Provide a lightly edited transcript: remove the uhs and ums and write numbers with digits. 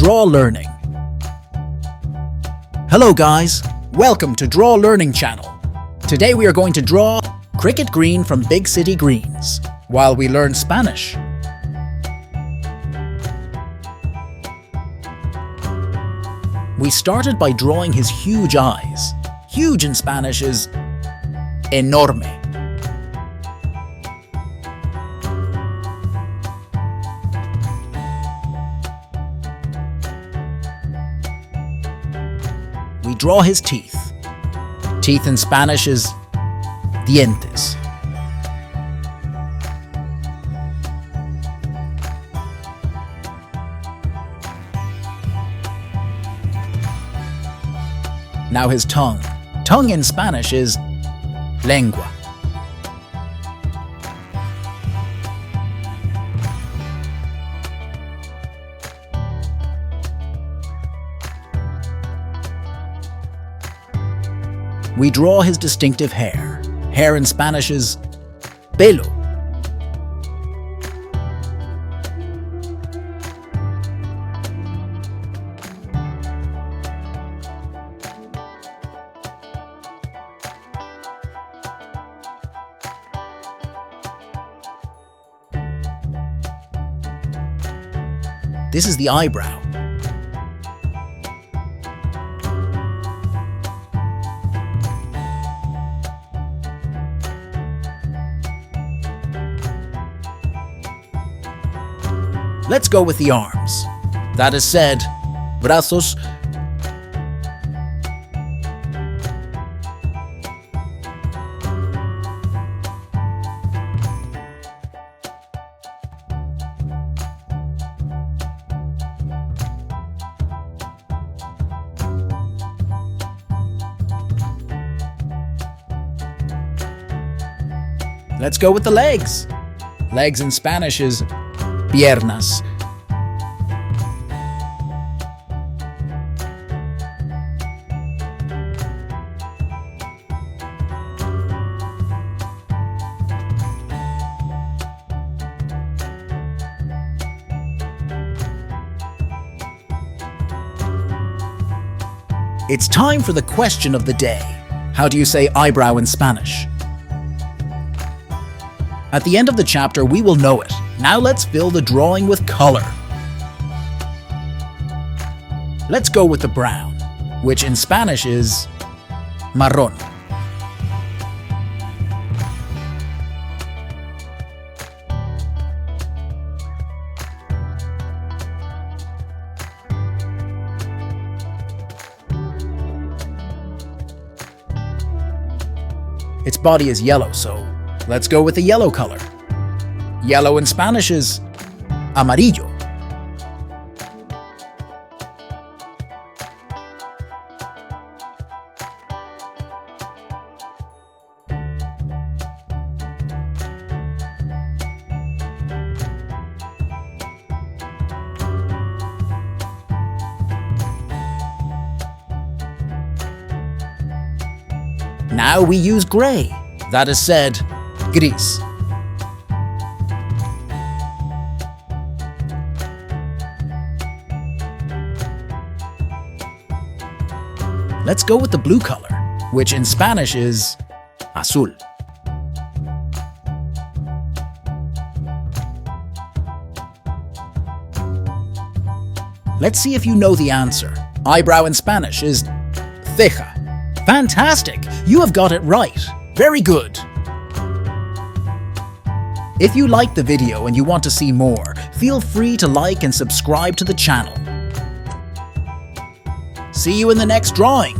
Draw Learning. Hello guys, welcome to Draw Learning channel. Today we are going to draw cricket green from Big City Greens while we learn Spanish. We started by drawing his huge eyes. Huge in Spanish is ENORME. We draw his teeth. Teeth in Spanish is DIENTES. Now his tongue. Tongue in Spanish is LENGUA. We draw his distinctive hair. Hair in Spanish is PELO. This is the eyebrow. Let's go with the arms. That is said, brazos. Let's go with the legs. Legs in Spanish is PIERNAS. It's time for the question of the day. How do you say eyebrow in Spanish? At the end of the chapter, we will know it. Now let's fill the drawing with color. Let's go with the brown, which in Spanish is MARRON. Its body is yellow, so let's go with the yellow color. Yellow in Spanish is AMARILLO. Now we use gray. That is said, GRIS. Let's go with the blue color, which in Spanish is AZUL. Let's see if you know the answer. Eyebrow in Spanish is CEJA. Fantastic! You have got it right. Very good. If you liked the video and you want to see more, feel free to like and subscribe to the channel. See you in the next drawing.